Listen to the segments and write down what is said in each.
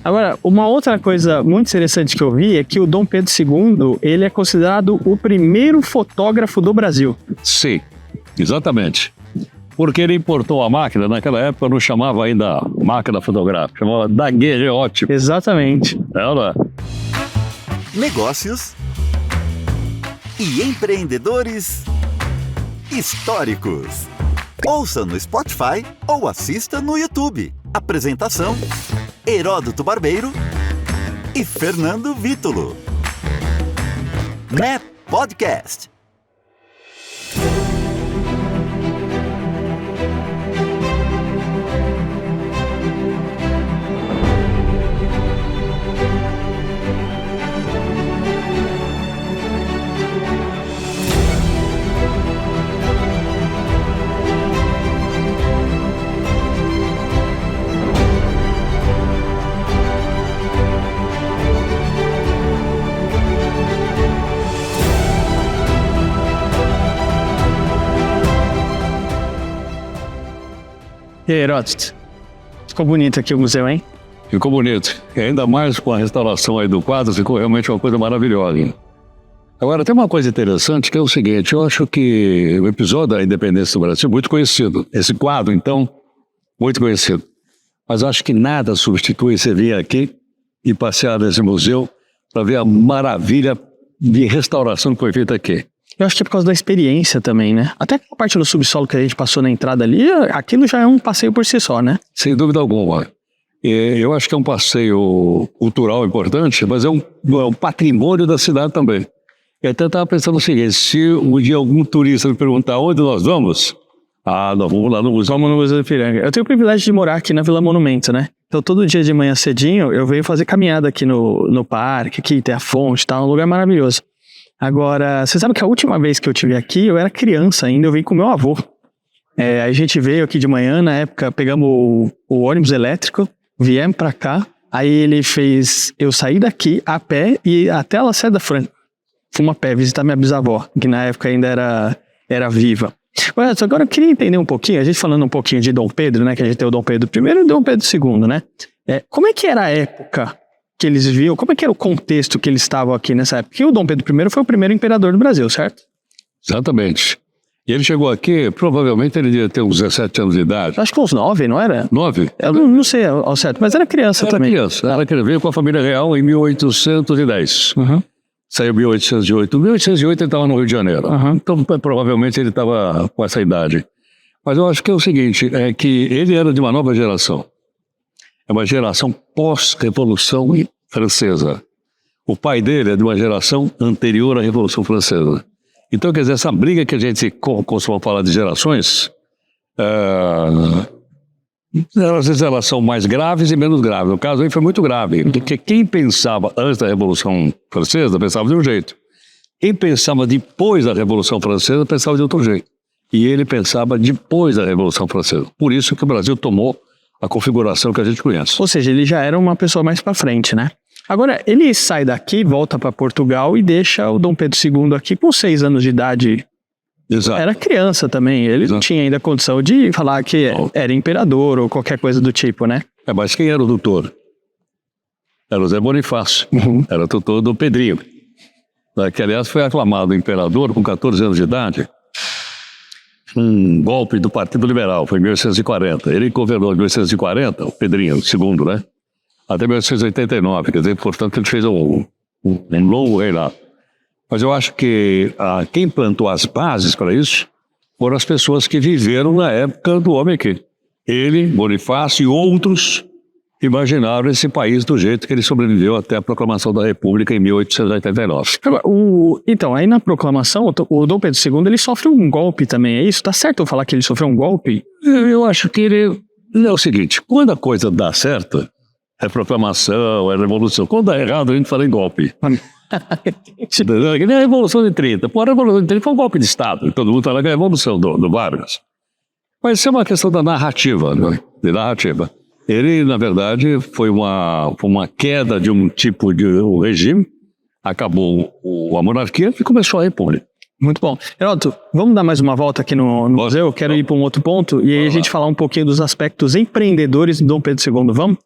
Agora, uma outra coisa muito interessante que eu vi é que o Dom Pedro II, ele é considerado o primeiro fotógrafo do Brasil. Sim, exatamente. Porque ele importou a máquina, naquela época não chamava ainda máquina fotográfica, chamava daguerreótipo. Exatamente. Ela. Negócios e empreendedores históricos. Ouça no Spotify ou assista no YouTube. Apresentação: Heródoto Barbeiro e Fernando Vítulo. NEP Podcast. E aí, Heródoto? Ficou bonito aqui o museu, hein? Ficou bonito. E ainda mais com a restauração aí do quadro, ficou realmente uma coisa maravilhosa. Agora, tem uma coisa interessante que é o seguinte, eu acho que o episódio da Independência do Brasil é muito conhecido. Esse quadro, então, muito conhecido. Mas acho que nada substitui você vir aqui e passear nesse museu para ver a maravilha de restauração que foi feita aqui. Eu acho que é por causa da experiência também, né? Até a parte do subsolo que a gente passou na entrada ali, aquilo já é um passeio por si só, né? Sem dúvida alguma. Eu acho que é um passeio cultural importante, mas é um patrimônio da cidade também. E até estava pensando o seguinte, se um dia algum turista me perguntar onde nós vamos, nós vamos lá no museu. Vamos no Museu do Ipiranga. Eu tenho o privilégio de morar aqui na Vila Monumento, né? Então todo dia de manhã cedinho eu venho fazer caminhada aqui no parque, aqui tem a fonte, tá? Um lugar maravilhoso. Agora, você sabe que a última vez que eu estive aqui, eu era criança ainda, eu vim com meu avô. A gente veio aqui de manhã, na época pegamos o ônibus elétrico, viemos pra cá, aí ele fez eu sair daqui a pé e até a Lacerda Franco. Fomos a pé visitar minha bisavó, que na época ainda era viva. Agora eu queria entender um pouquinho, a gente falando um pouquinho de Dom Pedro, né, que a gente tem o Dom Pedro I e o Dom Pedro II, né? Como é que era a época que eles viviam, como é que era o contexto que eles estavam aqui nessa época? Porque o Dom Pedro I foi o primeiro imperador do Brasil, certo? Exatamente. E ele chegou aqui, provavelmente ele devia ter uns 17 anos de idade. Acho que uns 9, não era? 9? Eu não sei ao certo, mas era criança também. Ela veio com a família real em 1810. Uhum. Saiu em 1808. Em 1808 ele estava no Rio de Janeiro. Uhum. Então provavelmente ele estava com essa idade. Mas eu acho que é o seguinte, é que ele era de uma nova geração. É uma geração pós-Revolução Francesa. O pai dele é de uma geração anterior à Revolução Francesa. Então, quer dizer, essa briga que a gente costuma falar de gerações, às vezes elas são mais graves e menos graves. No caso aí foi muito grave, porque quem pensava antes da Revolução Francesa pensava de um jeito. Quem pensava depois da Revolução Francesa pensava de outro jeito. E ele pensava depois da Revolução Francesa. Por isso que o Brasil tomou a configuração que a gente conhece. Ou seja, ele já era uma pessoa mais pra frente, né? Agora, ele sai daqui, volta para Portugal e deixa o Dom Pedro II aqui com 6 anos de idade. Exato. Era criança também, ele não tinha ainda condição de falar que era imperador ou qualquer coisa do tipo, né? Mas quem era o doutor? Era o Zé Bonifácio, era o tutor do Pedrinho, que aliás foi aclamado imperador com 14 anos de idade. Um golpe do Partido Liberal, foi em 1840. Ele governou em 1840, o Pedrinho, o segundo, né? Até 1889, quer dizer, portanto, ele fez um longo reinado. Mas eu acho que quem plantou as bases para isso foram as pessoas que viveram na época do homem aqui. Ele, Bonifácio e outros imaginaram esse país do jeito que ele sobreviveu até a proclamação da República em 1889. Então, aí na proclamação, o Dom Pedro II, ele sofre um golpe também, é isso? Tá certo eu falar que ele sofreu um golpe? Eu acho que ele... É o seguinte, quando a coisa dá certo, é proclamação, é revolução. Quando dá errado, a gente fala em golpe. Que nem a Revolução de 30. Pô, a Revolução de 30 foi um golpe de Estado. Todo mundo fala que é a Revolução do Vargas. Mas isso é uma questão da narrativa, né? De narrativa. Ele, na verdade, foi uma queda de um tipo de regime, acabou a monarquia e começou a república. Muito bom. Heródoto, vamos dar mais uma volta aqui no museu? Eu quero ir para um outro ponto e aí a gente falar um pouquinho dos aspectos empreendedores do Dom Pedro II, vamos?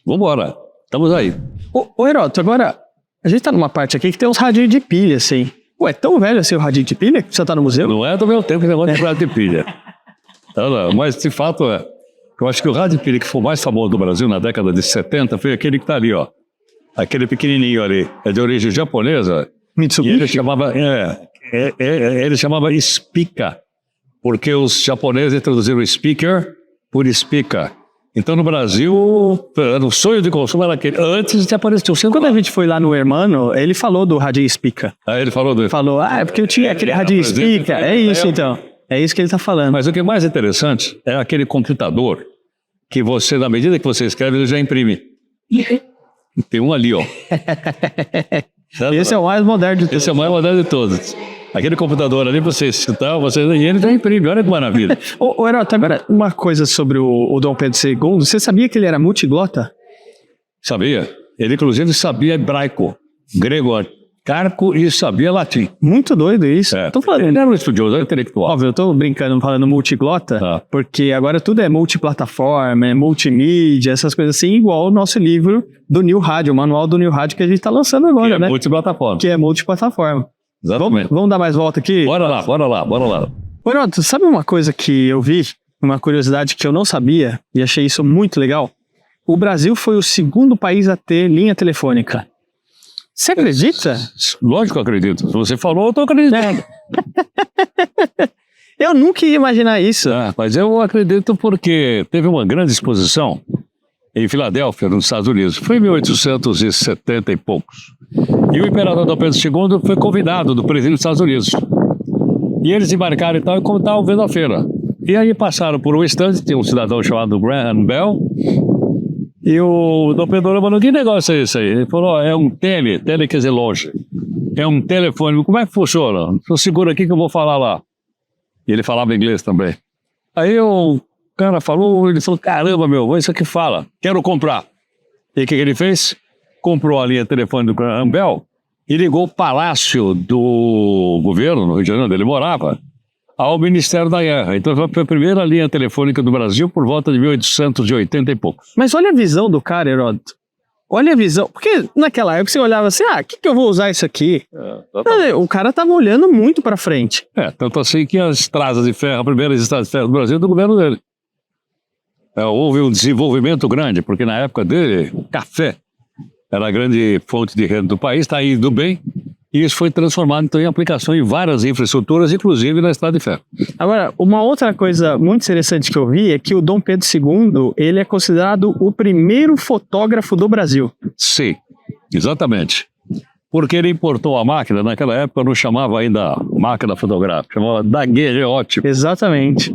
Vamos embora. Estamos aí. Ô Heródoto, agora, a gente tá numa parte aqui que tem uns radinhos de pilha, assim. Ué, é tão velho assim o radinho de pilha que você tá no museu? Não é do meu tempo que negócio de rádio de pilha. Não, mas de fato eu acho que o rádio de pilha que foi o mais famoso do Brasil na década de 70 foi aquele que tá ali, ó. Aquele pequenininho ali. É de origem japonesa. Mitsubishi? E ele chamava Spica, porque os japoneses traduziram speaker por Spica. Então no Brasil, o sonho de consumo era aquele. Antes de aparecer o celular. Quando a gente foi lá no Hermano, ele falou do radinho Spica. Aí ele falou do... Falou, é porque eu tinha aquele radinho Spica. É isso então. É isso que ele tá falando. Mas o que é mais interessante é aquele computador que você, na medida que você escreve, ele já imprime. Tem um ali, ó. Esse é o mais moderno de todos. Esse é o mais moderno de todos. Aquele computador ali, você citar, e ele já imprime. Olha que maravilha. Ô Heródoto, agora uma coisa sobre o Dom Pedro II. Você sabia que ele era multiglota? Sabia. Ele, inclusive, sabia hebraico, grego, arcaico e sabia latim. Muito doido isso. Tô falando, ele era um estudioso, era intelectual. Óbvio, eu tô brincando falando multiglota, porque agora tudo é multiplataforma, é multimídia, essas coisas assim, igual o nosso livro do New Radio, o manual do New Radio que a gente tá lançando agora, que né? Multiplataforma. Que é multiplataforma. Exatamente. Vamos dar mais volta aqui? Bora lá. Heródoto, sabe uma coisa que eu vi, uma curiosidade que eu não sabia, e achei isso muito legal? O Brasil foi o segundo país a ter linha telefônica. Você acredita? Lógico que eu acredito. Se você falou, eu tô acreditando. Eu nunca ia imaginar isso. Mas eu acredito porque teve uma grande exposição em Filadélfia, nos Estados Unidos. Foi em 1870 e poucos. E o imperador Dom Pedro II foi convidado do presidente dos Estados Unidos. E eles embarcaram e tal, e como estavam vendo a feira. E aí passaram por um estande, tinha um cidadão chamado Graham Bell. E o Dom Pedro falou, que negócio é esse aí? Ele falou, é um tele quer dizer longe. É um telefone. Como é que funciona? Só segura aqui que eu vou falar lá. E ele falava inglês também. Aí o cara falou, ele falou, caramba, meu, isso aqui fala, quero comprar. E o que ele fez? Comprou a linha de telefone do Graham Bell e ligou o palácio do governo, no Rio de Janeiro, onde ele morava, ao Ministério da Guerra. Então foi a primeira linha telefônica do Brasil por volta de 1880 e poucos. Mas olha a visão do cara, Heródoto. Olha a visão. Porque naquela época você olhava assim, o que eu vou usar isso aqui? O cara tava olhando muito pra frente. Tanto assim que as estradas de ferro, as primeiras estradas de ferro do Brasil, do governo dele. Houve um desenvolvimento grande, porque na época dele, o café era a grande fonte de renda do país, está indo bem, e isso foi transformado então, em aplicação em várias infraestruturas, inclusive na estrada de ferro. Agora, uma outra coisa muito interessante que eu vi é que o Dom Pedro II, ele é considerado o primeiro fotógrafo do Brasil. Sim, exatamente. Porque ele importou a máquina, naquela época não chamava ainda máquina fotográfica, chamava daguerreótipo. Exatamente.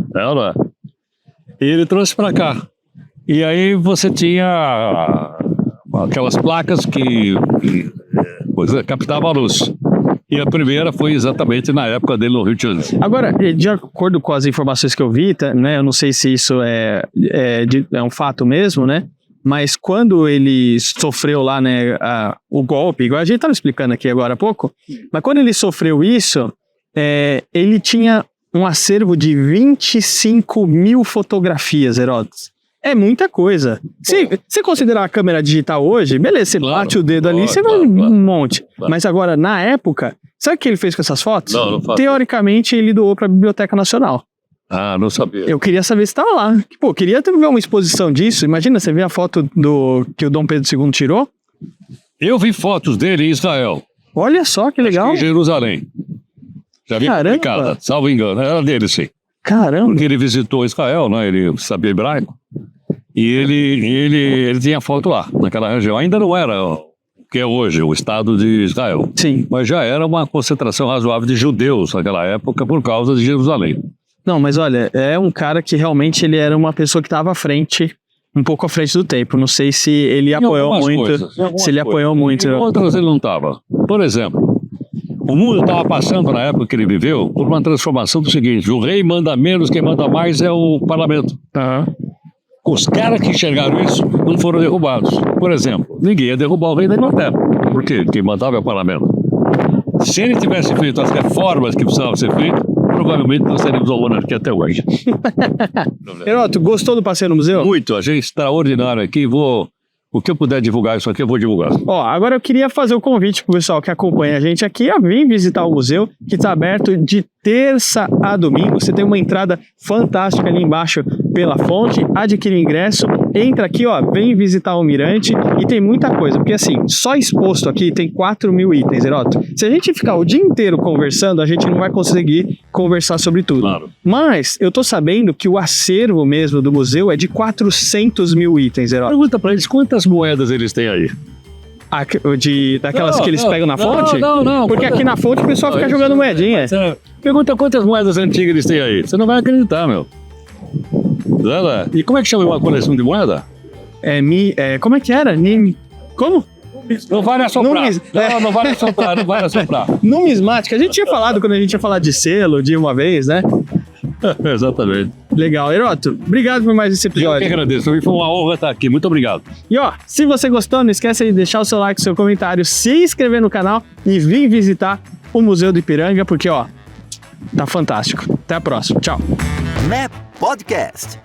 E ele trouxe para cá. E aí você tinha aquelas placas que captavam a luz. E a primeira foi exatamente na época dele no Rio de Janeiro. Agora, de acordo com as informações que eu vi, né, eu não sei se isso é um fato mesmo, né? Mas quando ele sofreu lá, né, o golpe, igual a gente estava explicando aqui agora há pouco, mas quando ele sofreu isso, ele tinha um acervo de 25 mil fotografias, Heródoto. É muita coisa. Se você considerar a câmera digital hoje, beleza, você bate o dedo ali, você vai um monte. Mas agora, na época, sabe o que ele fez com essas fotos? Não faço. Teoricamente, ele doou para a Biblioteca Nacional. Não sabia. Eu queria saber se estava lá. Pô, queria ver uma exposição disso. Imagina, você vê a foto que o Dom Pedro II tirou. Eu vi fotos dele em Israel. Olha só, que legal. Em Jerusalém. Já vi publicada, salvo engano. Era dele, sim. Caramba. Porque ele visitou Israel, né? Ele sabia hebraico. E ele tinha foto lá, naquela região. Ainda não era o que é hoje, o Estado de Israel. Sim. Mas já era uma concentração razoável de judeus naquela época por causa de Jerusalém. Não, mas olha, é um cara que realmente ele era uma pessoa que estava à frente, um pouco à frente do tempo. Não sei se ele apoiou muito. Se ele apoiou muito. Em outras ele não estava. Por exemplo, o mundo estava passando, na época que ele viveu, por uma transformação do seguinte: o rei manda menos, quem manda mais é o parlamento. Os caras que enxergaram isso não foram derrubados. Por exemplo, ninguém ia derrubar o rei da Inglaterra. Por quê? Quem mandava é o parlamento. Se ele tivesse feito as reformas que precisavam ser feitas, provavelmente nós teríamos a monarquia até hoje. Heródoto, gostou do passeio no museu? Muito, achei extraordinário aqui. Vou O que eu puder divulgar isso aqui, eu vou divulgar. Ó, agora eu queria fazer o convite pro pessoal que acompanha a gente aqui a vir visitar o museu, que está aberto de terça a domingo. Você tem uma entrada fantástica ali embaixo pela fonte, adquire o ingresso, entra aqui, ó, vem visitar o Mirante e tem muita coisa, porque assim, só exposto aqui tem 4.000 itens, Heródoto. Se a gente ficar o dia inteiro conversando, a gente não vai conseguir conversar sobre tudo. Claro. Mas eu tô sabendo que o acervo mesmo do museu é de 400.000 itens, Heródoto. Pergunta pra eles quantas moedas eles têm aí. Daquelas que eles pegam na fonte? Não. Porque aqui na fonte o pessoal fica jogando moedinha. Pergunta quantas moedas antigas eles têm aí. Você não vai acreditar, meu. E como é que chama uma coleção de moeda? Como é que era? Como? Não vale assoprar. Não vale assoprar, não vale assoprar. Numismática. A gente tinha falado quando a gente ia falar de selo de uma vez, né? Exatamente. Legal. Heródoto, obrigado por mais esse Eu que episódio. agradeço. Foi uma honra estar aqui. Muito obrigado. E ó, se você gostou, não esquece de deixar o seu like, seu comentário, se inscrever no canal e vir visitar o Museu do Ipiranga, porque ó, tá fantástico. Até a próxima. Tchau. NEP Podcast.